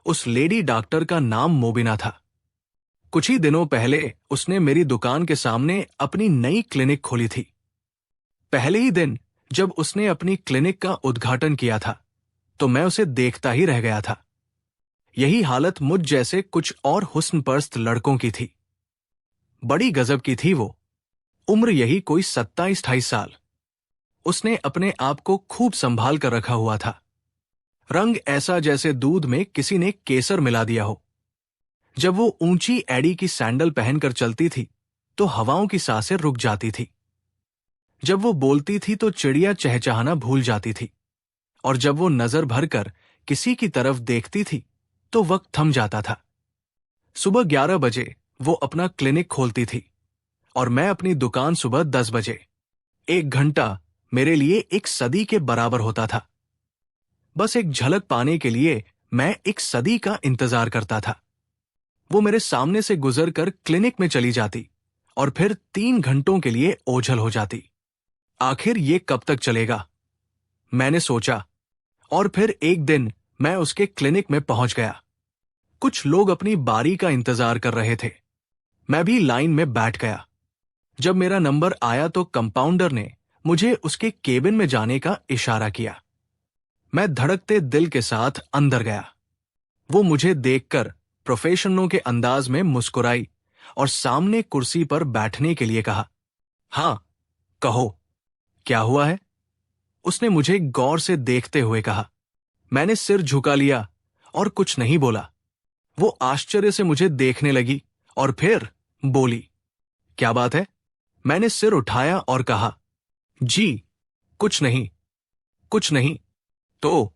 उस lady doctor का नाम मोबिना था। कुछ ही दिनों पहले उसने मेरी दुकान के सामने अपनी नई क्लिनिक खोली थी। पहले ही दिन जब उसने अपनी क्लिनिक का उद्घाटन किया था तो मैं उसे देखता ही रह गया था। यही हालत मुझ जैसे कुछ और हुस्नपरस्त लड़कों की थी। बड़ी गजब की थी वो। उम्र यही कोई 27-28 साल। उसने अपने आप को खूब संभाल कर रखा हुआ था। रंग ऐसा जैसे दूध में किसी ने केसर मिला दिया हो। जब वो ऊंची एड़ी की सैंडल पहनकर चलती थी तो हवाओं की सांसें रुक जाती थी। जब वो बोलती थी तो चिड़िया चहचहाना भूल जाती थी, और जब वो नजर भरकर किसी की तरफ देखती थी तो वक्त थम जाता था। सुबह 11 बजे वो अपना क्लिनिक खोलती थी और मैं अपनी दुकान सुबह 10 बजे। 1 घंटा मेरे लिए एक सदी के बराबर होता था। बस एक झलक पाने के लिए मैं एक सदी का इंतजार करता था। वो मेरे सामने से गुजरकर क्लिनिक में चली जाती और फिर 3 घंटों के लिए ओझल हो जाती। आखिर ये कब तक चलेगा, मैंने सोचा। और फिर एक दिन मैं उसके क्लिनिक में पहुंच गया। कुछ लोग अपनी बारी का इंतजार कर रहे थे। मैं भी लाइन में बैठ गया। जब मेरा नंबर आया तो कंपाउंडर ने मुझे उसके केबिन में जाने का इशारा किया। मैं धड़कते दिल के साथ अंदर गया। वो मुझे देखकर प्रोफेशनलों के अंदाज में मुस्कुराई और सामने कुर्सी पर बैठने के लिए कहा। हाँ, कहो, क्या हुआ है? उसने मुझे गौर से देखते हुए कहा। मैंने सिर झुका लिया और कुछ नहीं बोला। वो आश्चर्य से मुझे देखने लगी और फिर बोली, क्या बात है? मैंने सिर उठाया और कहा, जी कुछ नहीं। कुछ नहीं तो?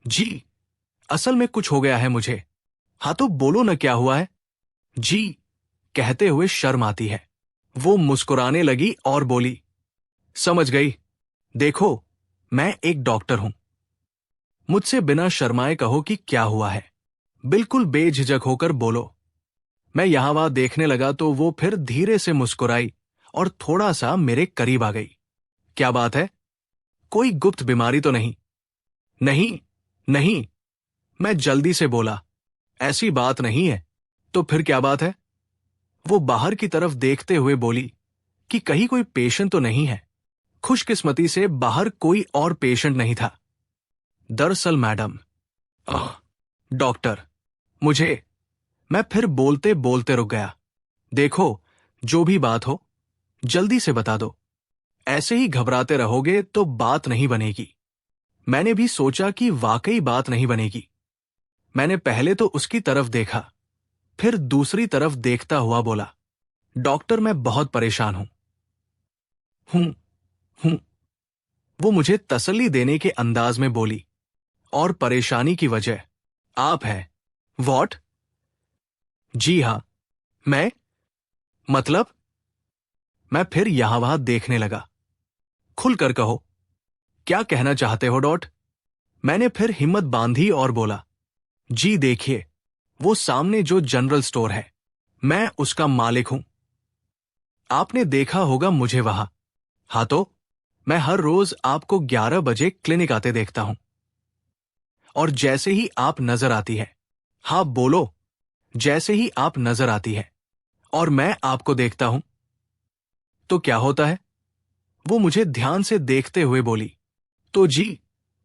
जी, असल में कुछ हो गया है मुझे। हाँ तो बोलो न, क्या हुआ है? जी कहते हुए शर्म आती है। वो मुस्कुराने लगी और बोली, समझ गई। देखो, मैं एक डॉक्टर हूं। मुझसे बिना शर्माए कहो कि क्या हुआ है। बिल्कुल बेझिझक होकर बोलो। मैं यहां वहां देखने लगा तो वो फिर धीरे से मुस्कुराई और थोड़ा सा मेरे करीब आ गई। क्या बात है? कोई गुप्त बीमारी तो नहीं? नहीं, नहीं, मैं जल्दी से बोला। ऐसी बात नहीं है। तो फिर क्या बात है? वो बाहर की तरफ देखते हुए बोली कि कहीं कोई पेशेंट तो नहीं है। खुशकिस्मती से बाहर कोई और पेशेंट नहीं था। दरअसल मैडम, डॉक्टर, मैं फिर बोलते बोलते रुक गया। देखो, जो भी बात हो जल्दी से बता दो। ऐसे ही घबराते रहोगे तो बात नहीं बनेगी। मैंने भी सोचा कि वाकई बात नहीं बनेगी। मैंने पहले तो उसकी तरफ देखा, फिर दूसरी तरफ देखता हुआ बोला, डॉक्टर, मैं बहुत परेशान हूं। हूं हूं वो मुझे तसल्ली देने के अंदाज में बोली, और परेशानी की वजह आप हैं। वॉट? जी हां, मैं, मतलब? मैं फिर यहां वहां देखने लगा। खुलकर कहो, क्या कहना चाहते हो डॉट? मैंने फिर हिम्मत बांधी और बोला, जी देखिए, वो सामने जो जनरल स्टोर है, मैं उसका मालिक हूं। आपने देखा होगा मुझे वहां। हाँ तो, मैं हर रोज आपको 11 बजे क्लिनिक आते देखता हूं। और जैसे ही आप नजर आती है, हाँ बोलो, जैसे ही आप नजर आती है और मैं आपको देखता हूं तो क्या होता है? वो मुझे ध्यान से देखते हुए बोली, तो जी,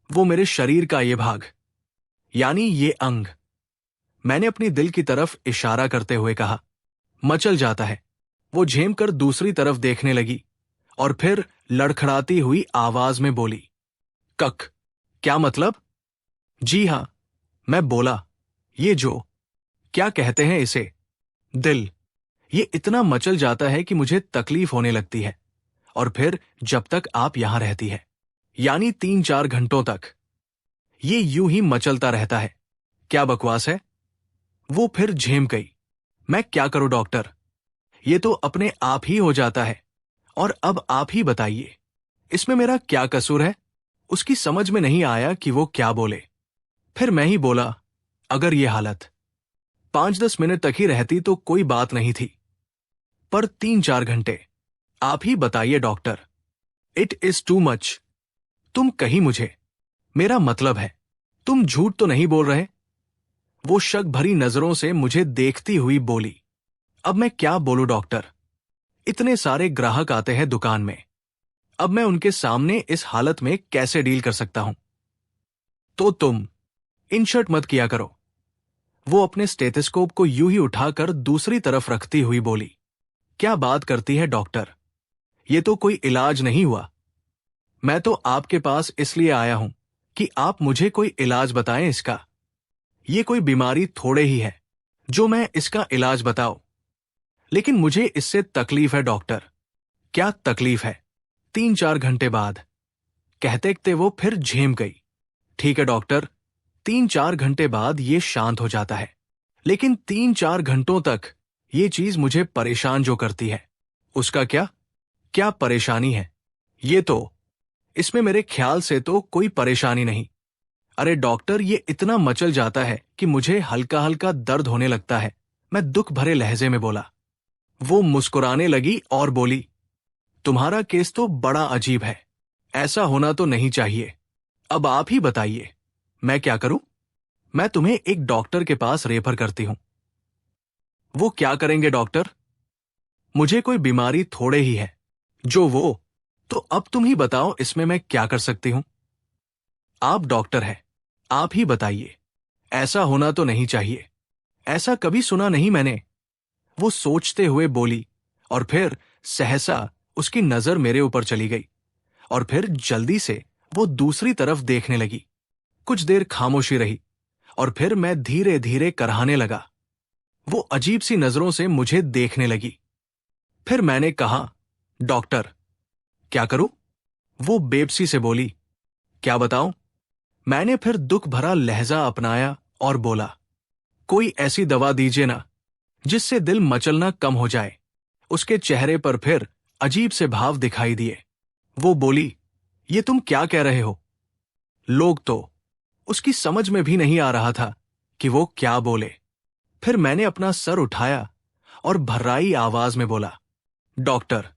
वो मेरे शरीर का ये भाग, यानी ये अंग, मैंने अपनी दिल की तरफ इशारा करते हुए कहा, मचल जाता है। वो झेम कर दूसरी तरफ देखने लगी और फिर लड़खड़ाती हुई आवाज में बोली, कक, क्या मतलब? जी हां, मैं बोला, ये जो, क्या कहते हैं इसे, दिल, ये इतना मचल जाता है कि मुझे तकलीफ होने लगती है। और फिर जब तक आप यहां रहती है, यानी 3-4 घंटों तक, ये यूं ही मचलता रहता है। क्या बकवास है? वो फिर झेम गई। मैं क्या करूं डॉक्टर? ये तो अपने आप ही हो जाता है। और अब आप ही बताइए, इसमें मेरा क्या कसूर है? उसकी समझ में नहीं आया कि वो क्या बोले। फिर मैं ही बोला, अगर ये हालत 5-10 मिनट तक ही रहती तो कोई बात नहीं थी, पर 3-4 घंटे, आप ही बताइए doctor. It is too much. तुम कहीं मुझे, मेरा मतलब है, तुम झूठ तो नहीं बोल रहे? वो शक भरी नजरों से मुझे देखती हुई बोली, अब मैं क्या बोलूं डॉक्टर? इतने सारे ग्राहक आते हैं दुकान में, अब मैं उनके सामने इस हालत में कैसे डील कर सकता हूं? तो तुम इनशर्ट मत किया करो। वो अपने स्टेथोस्कोप को यूं ही उठाकर दूसरी तरफ रखती हुई बोली, क्या बात करती है डॉक्टर? ये तो कोई इलाज नहीं हुआ। मैं तो आपके पास इसलिए आया हूं कि आप मुझे कोई इलाज बताएं इसका। ये कोई बीमारी थोड़े ही है जो मैं इसका इलाज बताऊं। लेकिन मुझे इससे तकलीफ है डॉक्टर। क्या तकलीफ है? 3-4 घंटे बाद कहते कहते वो फिर झेम गई। ठीक है डॉक्टर, 3-4 घंटे बाद ये शांत हो जाता है, लेकिन 3-4 घंटों तक ये चीज मुझे परेशान जो करती है, उसका क्या क्या परेशानी है? ये तो इसमें मेरे ख्याल से तो कोई परेशानी नहीं। अरे डॉक्टर, ये इतना मचल जाता है कि मुझे हल्का हल्का दर्द होने लगता है, मैं दुख भरे लहजे में बोला। वो मुस्कुराने लगी और बोली, तुम्हारा केस तो बड़ा अजीब है, ऐसा होना तो नहीं चाहिए। अब आप ही बताइए, मैं क्या करूं? मैं तुम्हें एक डॉक्टर के पास रेफर करती हूं। वो क्या करेंगे डॉक्टर? मुझे कोई बीमारी थोड़े ही है जो वो। तो अब तुम ही बताओ, इसमें मैं क्या कर सकती हूं? आप डॉक्टर हैं, आप ही बताइए। ऐसा होना तो नहीं चाहिए, ऐसा कभी सुना नहीं मैंने। वो सोचते हुए बोली और फिर सहसा उसकी नजर मेरे ऊपर चली गई और फिर जल्दी से वो दूसरी तरफ देखने लगी। कुछ देर खामोशी रही और फिर मैं धीरे धीरे कराहने लगा। वो अजीब सी नजरों से मुझे देखने लगी। फिर मैंने कहा, डॉक्टर क्या करूं? वो बेबसी से बोली, क्या बताऊं? मैंने फिर दुख भरा लहजा अपनाया और बोला, कोई ऐसी दवा दीजिए ना जिससे दिल मचलना कम हो जाए। उसके चेहरे पर फिर अजीब से भाव दिखाई दिए। वो बोली, ये तुम क्या कह रहे हो? लोग तो उसकी समझ में भी नहीं आ रहा था कि वो क्या बोले। फिर मैंने अपना सर उठाया और भर्राई आवाज में बोला, डॉक्टर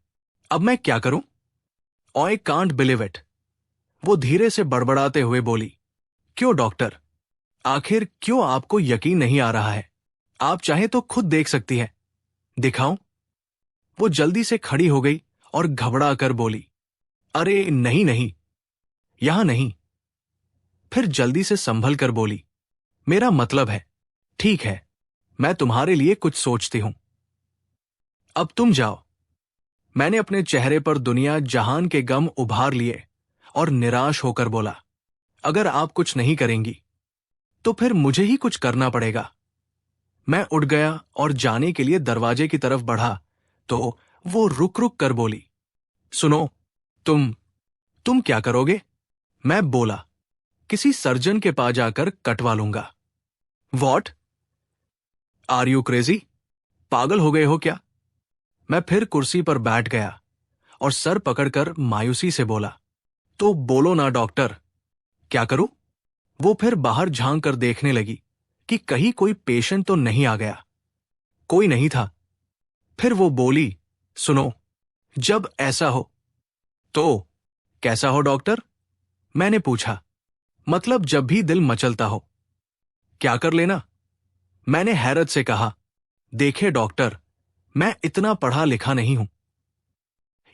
अब मैं क्या करूं? I can't believe it. वो धीरे से बड़बड़ाते हुए बोली, क्यों डॉक्टर, आखिर क्यों आपको यकीन नहीं आ रहा है? आप चाहे तो खुद देख सकती हैं। दिखाऊं? वो जल्दी से खड़ी हो गई और घबरा कर बोली, अरे नहीं नहीं, यहां नहीं। फिर जल्दी से संभल कर बोली, मेरा मतलब है, ठीक है, मैं तुम्हारे लिए कुछ सोचती हूं। अब तुम जाओ। मैंने अपने चेहरे पर दुनिया जहान के गम उभार लिए और निराश होकर बोला, अगर आप कुछ नहीं करेंगी तो फिर मुझे ही कुछ करना पड़ेगा। मैं उठ गया और जाने के लिए दरवाजे की तरफ बढ़ा तो वो रुक रुक कर बोली, सुनो, तुम क्या करोगे? मैं बोला, किसी सर्जन के पास जाकर कटवा लूंगा। वॉट? Are you crazy? पागल हो गए हो क्या? मैं फिर कुर्सी पर बैठ गया और सर पकड़कर मायूसी से बोला, तो बोलो ना डॉक्टर, क्या करूं? वो फिर बाहर झांक कर देखने लगी कि कहीं कोई पेशेंट तो नहीं आ गया। कोई नहीं था। फिर वो बोली, सुनो, जब ऐसा हो तो। कैसा हो डॉक्टर? मैंने पूछा। मतलब जब भी दिल मचलता हो। क्या कर लेना? मैंने हैरत से कहा, देखे डॉक्टर, मैं इतना पढ़ा लिखा नहीं हूं।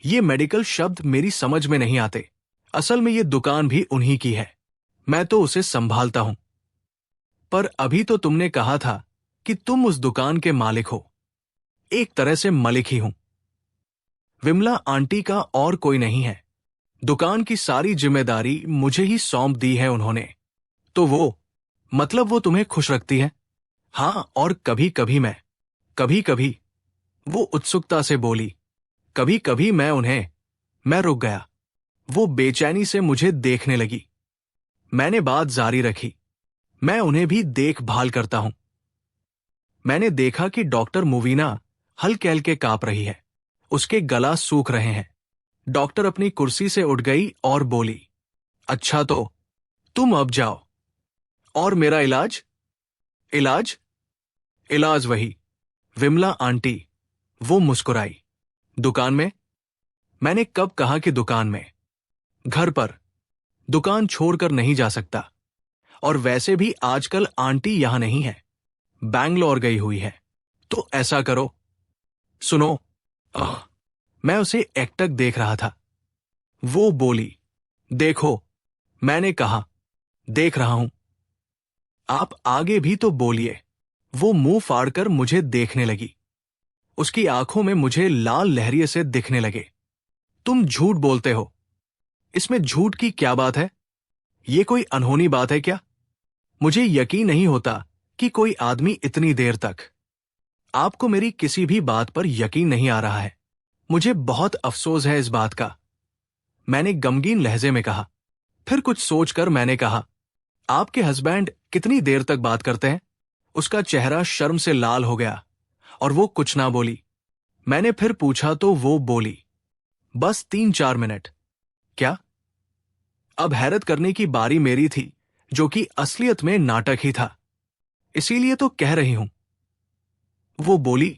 ये मेडिकल शब्द मेरी समझ में नहीं आते। असल में ये दुकान भी उन्हीं की है, मैं तो उसे संभालता हूं। पर अभी तो तुमने कहा था कि तुम उस दुकान के मालिक हो। एक तरह से मलिक ही हूं। विमला आंटी का और कोई नहीं है। दुकान की सारी जिम्मेदारी मुझे ही सौंप दी है उन्होंने। तो वो मतलब वो तुम्हें खुश रखती है? हाँ, और कभी कभी वो उत्सुकता से बोली, कभी कभी मैं रुक गया। वो बेचैनी से मुझे देखने लगी। मैंने बात जारी रखी, मैं उन्हें भी देखभाल करता हूं। मैंने देखा कि डॉक्टर मुवीना हल्के हल्के कांप रही है, उसके गला सूख रहे हैं। डॉक्टर अपनी कुर्सी से उठ गई और बोली, अच्छा तो तुम अब जाओ। और मेरा इलाज? इलाज? इलाज वही, विमला आंटी। वो मुस्कुराई। दुकान में? मैंने कब कहा कि दुकान में? घर पर। दुकान छोड़कर नहीं जा सकता। और वैसे भी आजकल आंटी यहां नहीं है, बैंगलोर गई हुई है। तो ऐसा करो, सुनो। आह, मैं उसे एकटक देख रहा था। वो बोली, देखो। मैंने कहा, देख रहा हूं। आप आगे भी तो बोलिए। वो मुंह फाड़कर मुझे देखने लगी। उसकी आंखों में मुझे लाल लहरिये से दिखने लगे। तुम झूठ बोलते हो। इसमें झूठ की क्या बात है? ये कोई अनहोनी बात है क्या? मुझे यकीन नहीं होता कि कोई आदमी इतनी देर तक। आपको मेरी किसी भी बात पर यकीन नहीं आ रहा है। मुझे बहुत अफसोस है इस बात का, मैंने गमगीन लहजे में कहा। फिर कुछ सोचकर मैंने कहा, आपके हस्बैंड कितनी देर तक बात करते हैं? उसका चेहरा शर्म से लाल हो गया और वो कुछ ना बोली। मैंने फिर पूछा तो वो बोली, बस 3-4 मिनट। क्या? अब हैरत करने की बारी मेरी थी, जो कि असलियत में नाटक ही था। इसीलिए तो कह रही हूं। वो बोली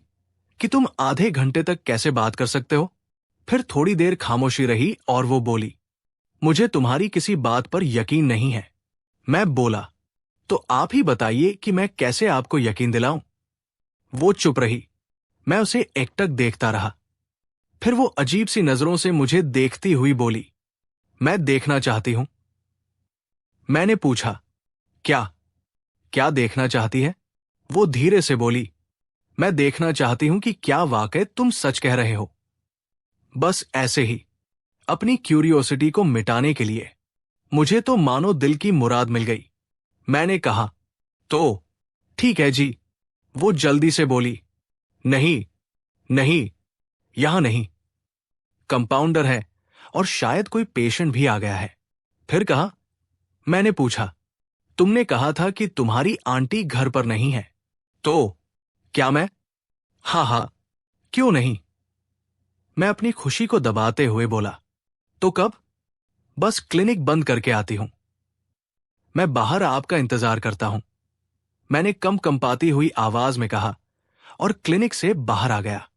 कि तुम आधे घंटे तक कैसे बात कर सकते हो? फिर थोड़ी देर खामोशी रही और वो बोली, मुझे तुम्हारी किसी बात पर यकीन नहीं है। मैं बोला, तो आप ही बताइए कि मैं कैसे आपको यकीन दिलाऊं? वो चुप रही। मैं उसे एकटक देखता रहा। फिर वो अजीब सी नजरों से मुझे देखती हुई बोली, मैं देखना चाहती हूं। मैंने पूछा, क्या? क्या देखना चाहती है? वो धीरे से बोली, मैं देखना चाहती हूं कि क्या वाकई तुम सच कह रहे हो। बस ऐसे ही, अपनी क्यूरियोसिटी को मिटाने के लिए। मुझे तो मानो दिल की मुराद मिल गई। मैंने कहा, तो ठीक है जी। वो जल्दी से बोली, नहीं, नहीं, यहां नहीं। कंपाउंडर है और शायद कोई पेशेंट भी आ गया है। फिर कहा, मैंने पूछा, तुमने कहा था कि तुम्हारी आंटी घर पर नहीं है, तो क्या मैं? हाँ हाँ, क्यों नहीं? मैं अपनी खुशी को दबाते हुए बोला, तो कब? बस क्लिनिक बंद करके आती हूं। मैं बाहर आपका इंतजार करता हूं, मैंने कम कंपाती हुई आवाज में कहा और क्लिनिक से बाहर आ गया।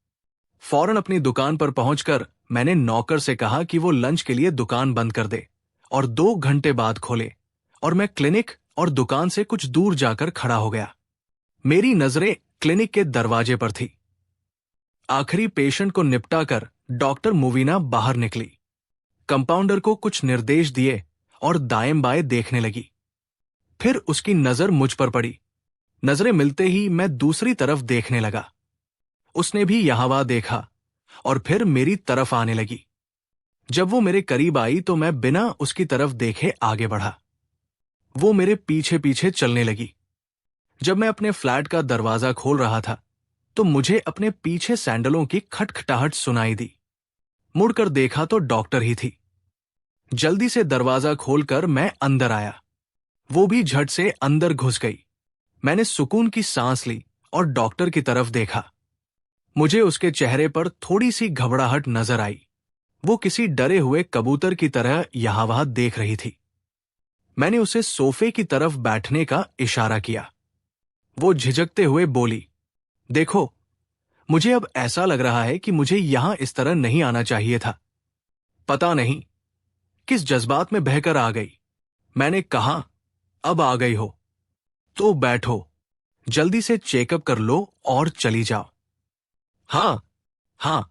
फौरन अपनी दुकान पर पहुंचकर मैंने नौकर से कहा कि वो लंच के लिए दुकान बंद कर दे और 2 घंटे बाद खोले, और मैं क्लिनिक और दुकान से कुछ दूर जाकर खड़ा हो गया। मेरी नजरें क्लिनिक के दरवाजे पर थी। आखिरी पेशेंट को निपटाकर डॉक्टर मुवीना बाहर निकली, कंपाउंडर को कुछ निर्देश दिए और दाएं बाएं देखने लगी। फिर उसकी नजर मुझ पर पड़ी। नजरें मिलते ही मैं दूसरी तरफ देखने लगा। उसने भी यहां वहां देखा और फिर मेरी तरफ आने लगी। जब वो मेरे करीब आई तो मैं बिना उसकी तरफ देखे आगे बढ़ा। वो मेरे पीछे पीछे चलने लगी। जब मैं अपने फ्लैट का दरवाजा खोल रहा था तो मुझे अपने पीछे सैंडलों की खटखटाहट सुनाई दी। मुड़कर देखा तो डॉक्टर ही थी। जल्दी से दरवाजा खोलकर मैं अंदर आया। वो भी झट से अंदर घुस गई। मैंने सुकून की सांस ली और डॉक्टर की तरफ देखा। मुझे उसके चेहरे पर थोड़ी सी घबराहट नजर आई। वो किसी डरे हुए कबूतर की तरह यहां वहां देख रही थी। मैंने उसे सोफे की तरफ बैठने का इशारा किया। वो झिझकते हुए बोली, देखो, मुझे अब ऐसा लग रहा है कि मुझे यहां इस तरह नहीं आना चाहिए था। पता नहीं किस जज्बात में बहकर आ गई। मैंने कहा, अब आ गई हो तो बैठो, जल्दी से चेकअप कर लो और चली जाओ। हाँ हाँ,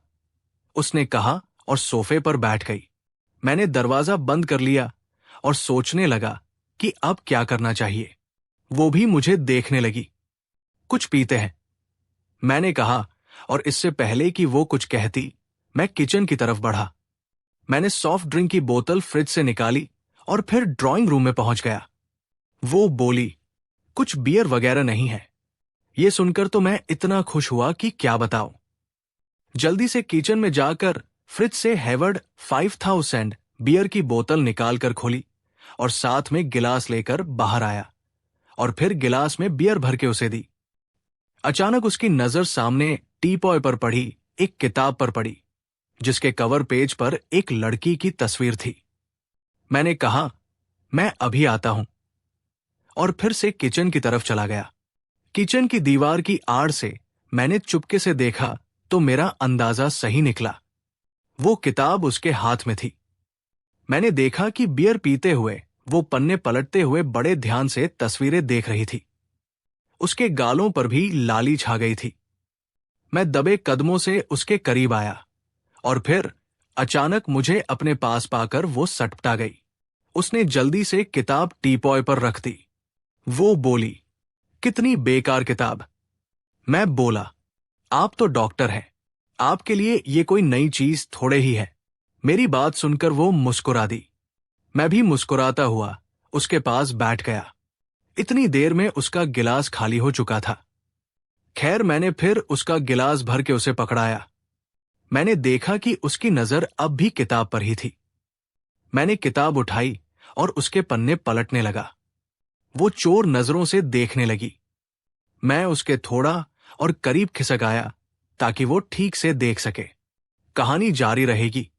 उसने कहा और सोफे पर बैठ गई। मैंने दरवाजा बंद कर लिया और सोचने लगा कि अब क्या करना चाहिए। वो भी मुझे देखने लगी। कुछ पीते हैं, मैंने कहा, और इससे पहले कि वो कुछ कहती मैं किचन की तरफ बढ़ा। मैंने सॉफ्ट ड्रिंक की बोतल फ्रिज से निकाली और फिर ड्राइंग रूम में पहुंच गया। वो बोली, कुछ बियर वगैरह नहीं है। ये सुनकर तो मैं इतना खुश हुआ कि क्या बताऊं। जल्दी से किचन में जाकर फ्रिज से हेवर्ड 5000 बियर की बोतल निकालकर खोली और साथ में गिलास लेकर बाहर आया और फिर गिलास में बियर भर के उसे दी। अचानक उसकी नजर सामने टीपॉय पर पड़ी एक किताब पर पड़ी, जिसके कवर पेज पर एक लड़की की तस्वीर थी। मैंने कहा, मैं अभी आता हूं, और फिर से किचन की तरफ चला गया। किचन की दीवार की आड़ से मैंने चुपके से देखा तो मेरा अंदाजा सही निकला। वो किताब उसके हाथ में थी। मैंने देखा कि बियर पीते हुए वो पन्ने पलटते हुए बड़े ध्यान से तस्वीरें देख रही थी। उसके गालों पर भी लाली छा गई थी। मैं दबे कदमों से उसके करीब आया और फिर अचानक मुझे अपने पास पाकर वो सटपटा गई। उसने जल्दी से किताब टीपॉय पर रख दी। वो बोली, कितनी बेकार किताब। मैं बोला, आप तो डॉक्टर हैं, आपके लिए ये कोई नई चीज थोड़े ही है। मेरी बात सुनकर वो मुस्कुरा दी। मैं भी मुस्कुराता हुआ उसके पास बैठ गया। इतनी देर में उसका गिलास खाली हो चुका था। खैर, मैंने फिर उसका गिलास भर के उसे पकड़ाया। मैंने देखा कि उसकी नजर अब भी किताब पर ही थी। मैंने किताब उठाई और उसके पन्ने पलटने लगा। वो चोर नजरों से देखने लगी। मैं उसके थोड़ा और करीब खिसक आया ताकि वो ठीक से देख सके। कहानी जारी रहेगी।